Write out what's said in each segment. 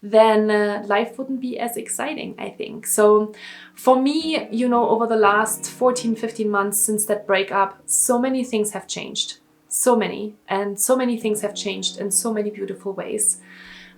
then life wouldn't be as exciting, I think. So for me, you know, over the last 14, 15 months since that breakup, so many things have changed. So many things have changed in so many beautiful ways.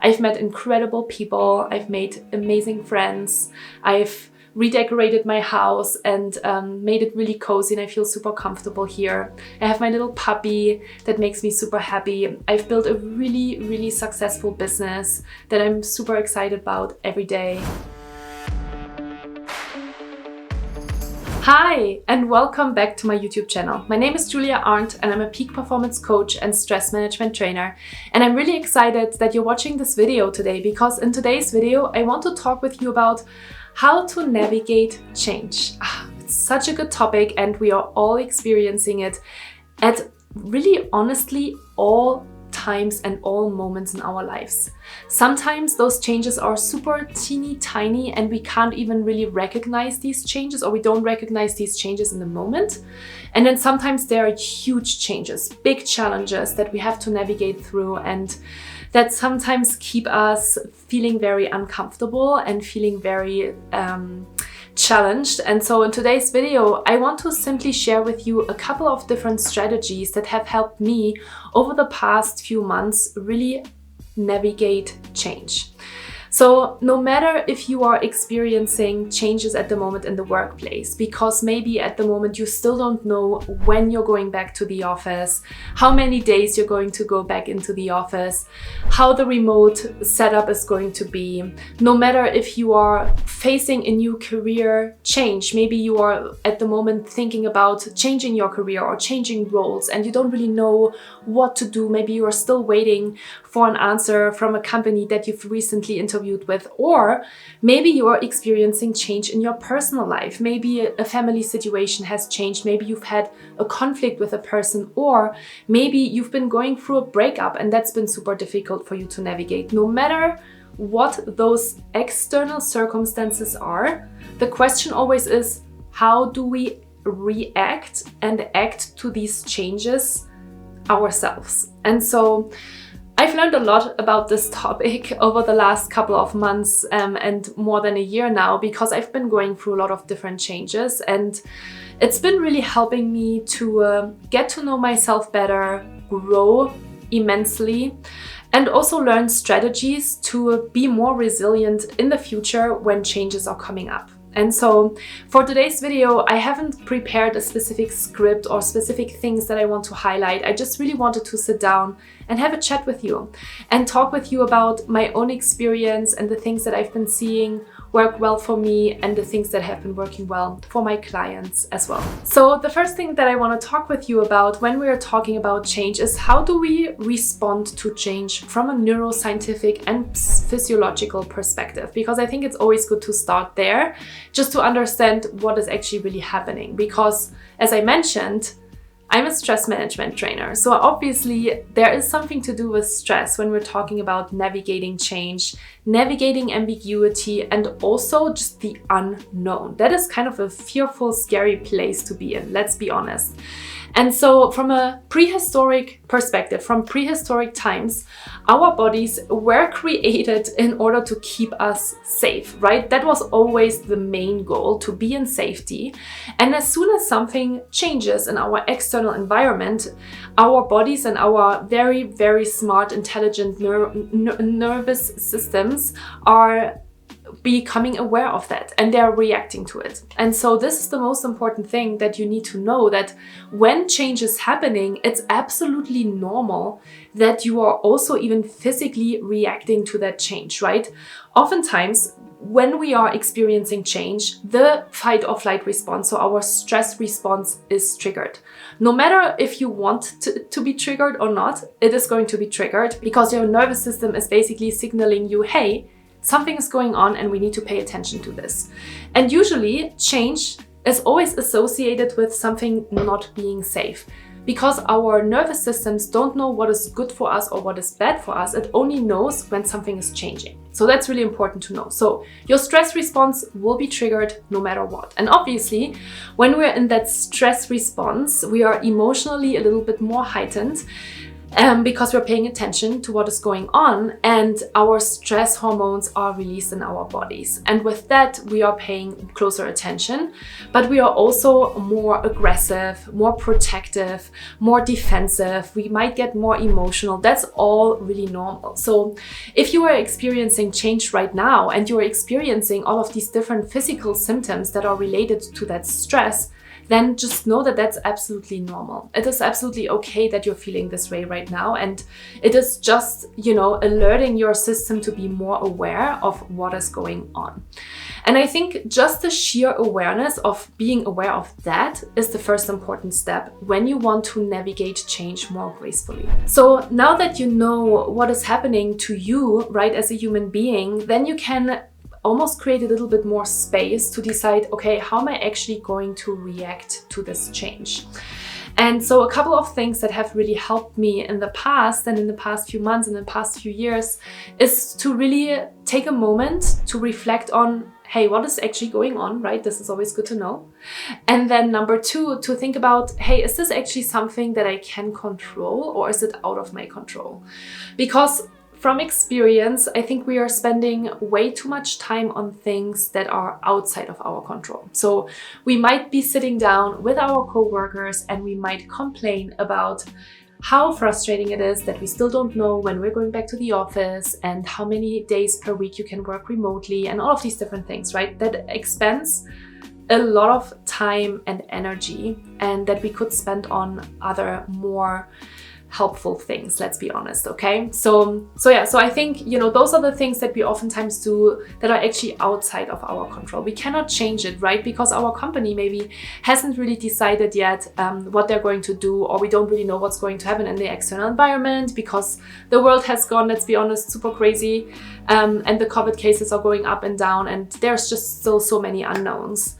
I've met incredible people. I've made amazing friends. I've redecorated my house and made it really cozy, and I feel super comfortable here. I have my little puppy that makes me super happy. I've built a really, really successful business that I'm super excited about every day. Hi, and welcome back to my YouTube channel. My name is Arndt, and I'm a peak performance coach and stress management trainer. And I'm really excited that you're watching this video today, because in today's video, I want to talk with you about how to navigate change. It's such a good topic, and we are all experiencing it at really honestly all times and all moments in our lives. Sometimes those changes are super teeny tiny and we can't even really recognize these changes, or we don't recognize these changes in the moment. And then sometimes there are huge changes, big challenges that we have to navigate through, and that sometimes keep us feeling very uncomfortable and feeling very challenged. And so in today's video, I want to simply share with you a couple of different strategies that have helped me over the past few months really navigate change. So no matter if you are experiencing changes at the moment in the workplace, because maybe at the moment you still don't know when you're going back to the office, how many days you're going to go back into the office, how the remote setup is going to be, no matter if you are facing a new career change, maybe you are at the moment thinking about changing your career or changing roles and you don't really know what to do, maybe you are still waiting for an answer from a company that you've recently interviewed with, or maybe you are experiencing change in your personal life. Maybe a family situation has changed, maybe you've had a conflict with a person, or maybe you've been going through a breakup and that's been super difficult for you to navigate. No matter what those external circumstances are, the question always is, how do we react and act to these changes ourselves? And so I've learned a lot about this topic over the last couple of months and more than a year now, because I've been going through a lot of different changes, and it's been really helping me to get to know myself better, grow immensely, and also learn strategies to be more resilient in the future when changes are coming up. And so for today's video, I haven't prepared a specific script or specific things that I want to highlight. I just really wanted to sit down and have a chat with you and talk with you about my own experience and the things that I've been seeing work well for me and the things that have been working well for my clients as well. So the first thing that I want to talk with you about when we are talking about change is, how do we respond to change from a neuroscientific and physiological perspective? Because I think it's always good to start there, just to understand what is actually really happening. Because as I mentioned, I'm a stress management trainer. So obviously there is something to do with stress when we're talking about navigating change, navigating ambiguity, and also just the unknown. That is kind of a fearful, scary place to be in, let's be honest. And so from a prehistoric perspective, from prehistoric times, our bodies were created in order to keep us safe, right? That was always the main goal, to be in safety. And as soon as something changes in our external environment, our bodies and our very, very smart, intelligent nervous systems are becoming aware of that, and they're reacting to it. And so this is the most important thing that you need to know, that when change is happening, it's absolutely normal that you are also even physically reacting to that change, right? Oftentimes, when we are experiencing change, the fight or flight response, so our stress response, is triggered. No matter if you want to be triggered or not, it is going to be triggered, because your nervous system is basically signaling you, hey, something is going on and we need to pay attention to this. And usually change is always associated with something not being safe, because our nervous systems don't know what is good for us or what is bad for us. It only knows when something is changing. So that's really important to know. So your stress response will be triggered no matter what. And obviously, when we're in that stress response, we are emotionally a little bit more heightened. because we're paying attention to what is going on, and our stress hormones are released in our bodies. And with that, we are paying closer attention, but we are also more aggressive, more protective, more defensive. We might get more emotional. That's all really normal. So if you are experiencing change right now and you are experiencing all of these different physical symptoms that are related to that stress, then just know that that's absolutely normal. It is absolutely okay that you're feeling this way right now. And it is just, alerting your system to be more aware of what is going on. And I think just the sheer awareness of being aware of that is the first important step when you want to navigate change more gracefully. So now that you know what is happening to you, right, as a human being, then you can almost create a little bit more space to decide, okay, how am I actually going to react to this change? And so a couple of things that have really helped me in the past and in the past few months and in the past few years is to really take a moment to reflect on, hey, what is actually going on, right? This is always good to know. And then number two, to think about, hey, is this actually something that I can control, or is it out of my control? Because from experience, I think we are spending way too much time on things that are outside of our control. So we might be sitting down with our coworkers and we might complain about how frustrating it is that we still don't know when we're going back to the office and how many days per week you can work remotely and all of these different things, right? That expends a lot of time and energy, and that we could spend on other more helpful things, let's be honest, okay? So I think, those are the things that we oftentimes do that are actually outside of our control. We cannot change it, right? Because our company maybe hasn't really decided yet what they're going to do, or we don't really know what's going to happen in the external environment because the world has gone, let's be honest, super crazy, and the COVID cases are going up and down, and there's just still so many unknowns.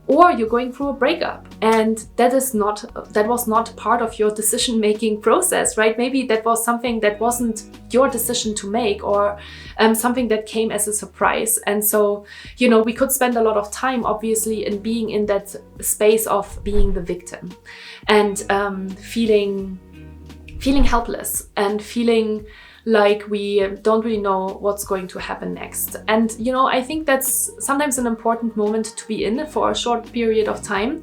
Or you're going through a breakup and that was not part of your decision-making process, right? Maybe that was something that wasn't your decision to make, or something that came as a surprise. And so, we could spend a lot of time, obviously, in being in that space of being the victim and feeling helpless and feeling like we don't really know what's going to happen next. And, I think that's sometimes an important moment to be in for a short period of time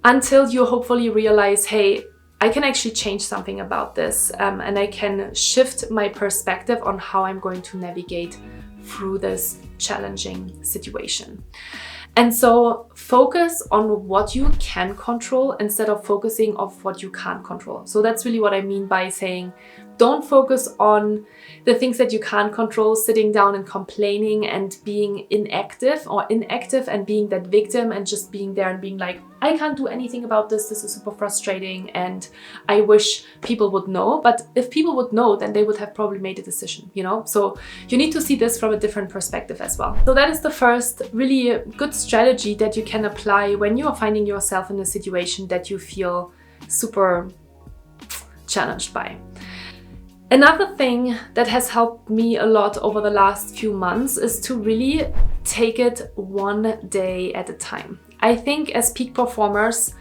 until you hopefully realize, hey, I can actually change something about this, and I can shift my perspective on how I'm going to navigate through this challenging situation. And so focus on what you can control instead of focusing on what you can't control. So that's really what I mean by saying, don't focus on the things that you can't control, sitting down and complaining and being inactive and being that victim and just being there and being like, I can't do anything about this. This is super frustrating and I wish people would know. But if people would know, then they would have probably made a decision, So you need to see this from a different perspective as well. So that is the first really good strategy that you can apply when you are finding yourself in a situation that you feel super challenged by. Another thing that has helped me a lot over the last few months is to really take it one day at a time. I think as peak performers,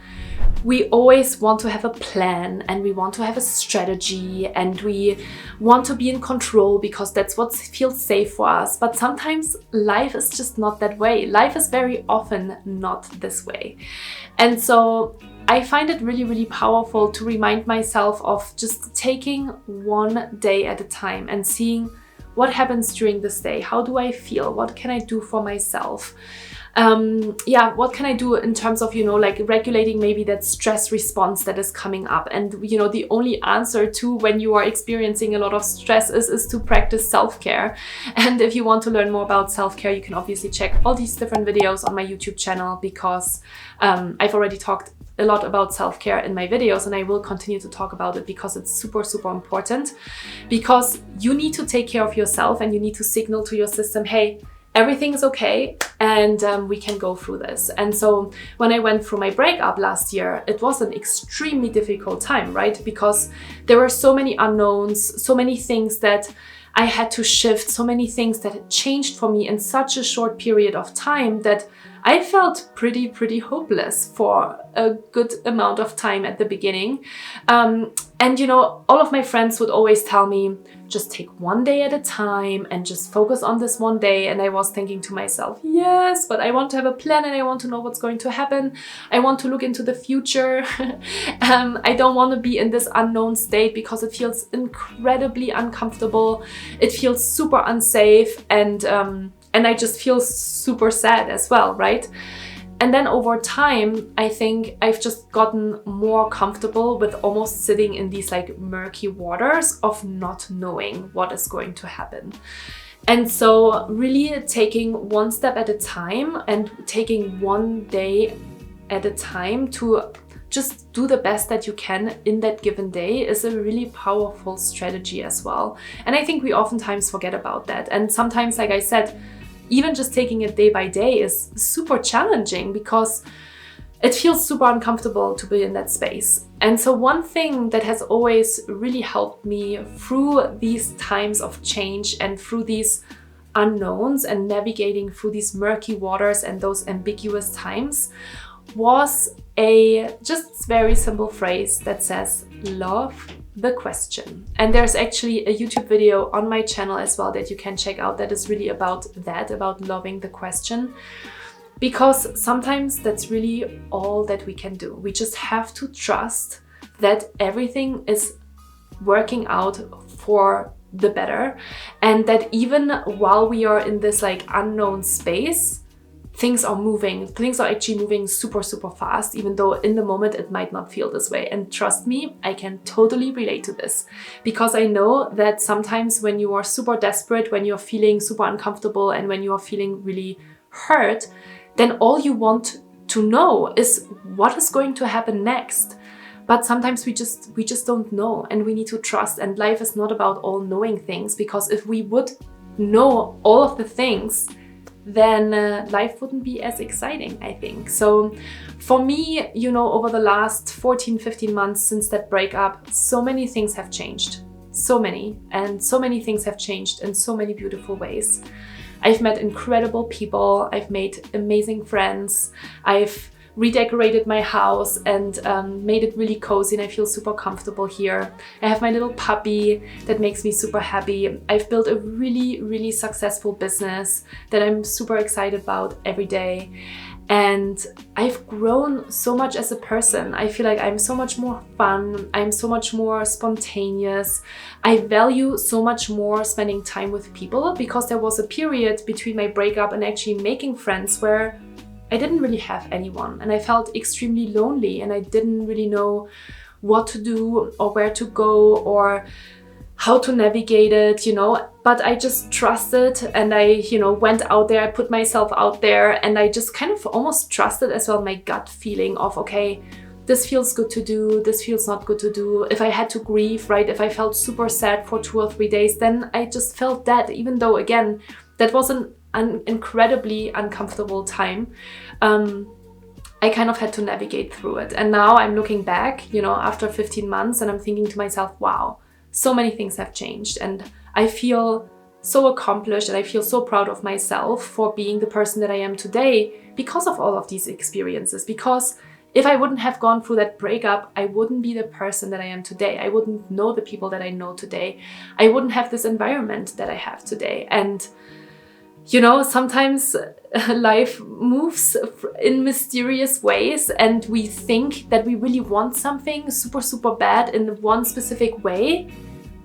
we always want to have a plan and we want to have a strategy and we want to be in control because that's what feels safe for us. But sometimes life is just not that way. Life is very often not this way. And so I find it really, really powerful to remind myself of just taking one day at a time and seeing what happens during this day. How do I feel? What can I do for myself? What can I do in terms of, like regulating maybe that stress response that is coming up? And, the only answer to when you are experiencing a lot of stress is to practice self-care. And if you want to learn more about self-care, you can obviously check all these different videos on my YouTube channel because I've already talked a lot about self-care in my videos, and I will continue to talk about it because it's super, super important, because you need to take care of yourself and you need to signal to your system, hey, everything is okay and we can go through this. And so when I went through my breakup last year, it was an extremely difficult time, right? Because there were so many unknowns, so many things that I had to shift, so many things that had changed for me in such a short period of time that I felt pretty hopeless for a good amount of time at the beginning. And you know, all of my friends would always tell me, just take one day at a time and just focus on this one day. And I was thinking to myself, yes, but I want to have a plan and I want to know what's going to happen. I want to look into the future. I don't want to be in this unknown state because it feels incredibly uncomfortable. It feels super unsafe, and I just feel super sad as well, right? And then over time, I think I've just gotten more comfortable with almost sitting in these like murky waters of not knowing what is going to happen. And so really taking one step at a time and taking one day at a time to just do the best that you can in that given day is a really powerful strategy as well. And I think we oftentimes forget about that. And sometimes, like I said, even just taking it day by day is super challenging because it feels super uncomfortable to be in that space. And so one thing that has always really helped me through these times of change and through these unknowns and navigating through these murky waters and those ambiguous times was a just very simple phrase that says, love the question. And there's actually a YouTube video on my channel as well that you can check out that is really about that, about loving the question. Because sometimes that's really all that we can do. We just have to trust that everything is working out for the better, and that even while we are in this like unknown space, things are actually moving super fast, even though in the moment it might not feel this way. And trust me, I can totally relate to this, because I know that sometimes when you are super desperate, when you're feeling super uncomfortable, and when you are feeling really hurt, then all you want to know is what is going to happen next. But sometimes we just don't know, and we need to trust. And life is not about all knowing things, because if we would know all of the things, then life wouldn't be as exciting, I think. So for me, you know, over the last 14-15 months since that breakup, so many things have changed. So many things have changed in so many beautiful ways. I've met incredible people. I've made amazing friends. I've redecorated my house and made it really cozy, and I feel super comfortable here. I have my little puppy that makes me super happy. I've built a really successful business that I'm super excited about every day. And I've grown so much as a person. I feel like I'm so much more fun. I'm so much more spontaneous. I value so much more spending time with people, because there was a period between my breakup and actually making friends where I didn't really have anyone, and I felt extremely lonely, and I didn't really know what to do or where to go or how to navigate it, you know. But I just trusted, and I, you know, went out there, I put myself out there, and I just kind of almost trusted as well my gut feeling of, okay, this feels good to do, this feels not good to do. If I had to grieve, right, if I felt super sad for 2 or 3 days, then I just felt that, even though, again, that was an incredibly uncomfortable time. I kind of had to navigate through it. And now I'm looking back, you know, after 15 months, and I'm thinking to myself, wow, so many things have changed. And I feel so accomplished, and I feel so proud of myself for being the person that I am today because of all of these experiences. Because if I wouldn't have gone through that breakup, I wouldn't be the person that I am today. I wouldn't know the people that I know today. I wouldn't have this environment that I have today. And you know, sometimes life moves in mysterious ways, and we think that we really want something super bad in one specific way.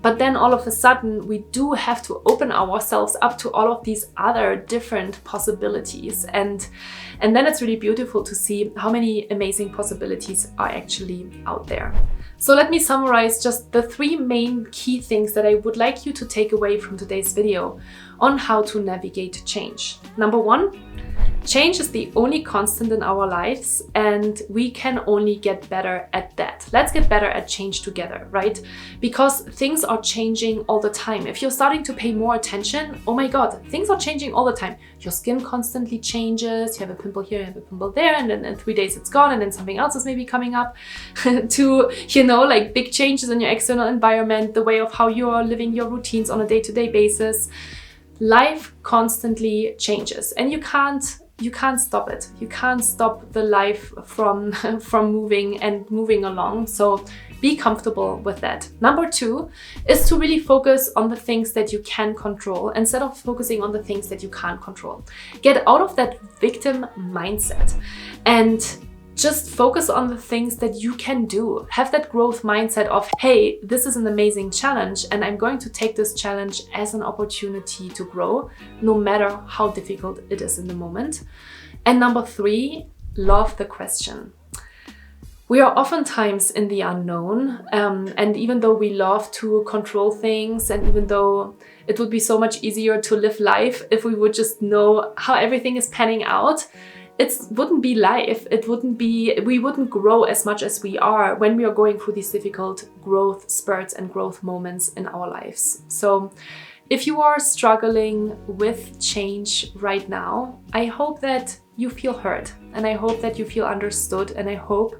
But then all of a sudden, we do have to open ourselves up to all of these other different possibilities. And then it's really beautiful to see how many amazing possibilities are actually out there. So let me summarize just the 3 main key things that I would like you to take away from today's video on how to navigate change. Number 1, change is the only constant in our lives, and we can only get better at that. Let's get better at change together, right? Because things are changing all the time. If you're starting to pay more attention, oh my God, things are changing all the time. Your skin constantly changes. You have a pimple here, you have a pimple there, and then in 3 days it's gone, and then something else is maybe coming up. To, you know, like big changes in your external environment, the way of how you're living your routines on a day-to-day basis. Life constantly changes, and you can't you can't stop it. You can't stop the life from, from moving along. So be comfortable with that. Number 2 is to really focus on the things that you can control instead of focusing on the things that you can't control. Get out of that victim mindset and just focus on the things that you can do. Have that growth mindset of, hey, this is an amazing challenge and I'm going to take this challenge as an opportunity to grow, no matter how difficult it is in the moment. And number 3, love the question. We are oftentimes in the unknown, and even though we love to control things, and even though it would be so much easier to live life if we would just know how everything is panning out, it wouldn't be life. We wouldn't grow as much as we are when we are going through these difficult growth spurts and growth moments in our lives. So if you are struggling with change right now, I hope that you feel heard, and I hope that you feel understood, and I hope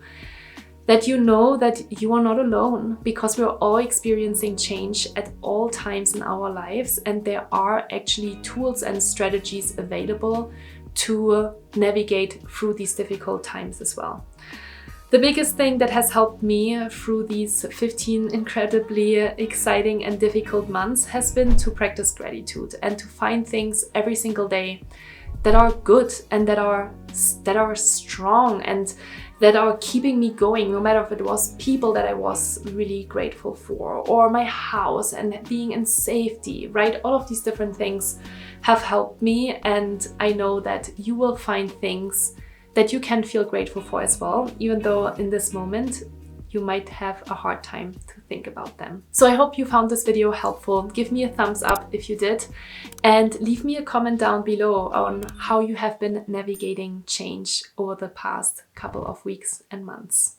that you know that you are not alone, because we're all experiencing change at all times in our lives, and there are actually tools and strategies available to navigate through these difficult times as well. The biggest thing that has helped me through these 15 incredibly exciting and difficult months has been to practice gratitude and to find things every single day that are good and that are strong and that are keeping me going, no matter if it was people that I was really grateful for, or my house and being in safety, right? All of these different things have helped me, and I know that you will find things that you can feel grateful for as well, even though in this moment you might have a hard time to think about them. So I hope you found this video helpful. Give me a thumbs up if you did, and leave me a comment down below on how you have been navigating change over the past couple of weeks and months.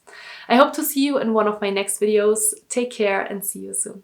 I hope to see you in one of my next videos. Take care and see you soon.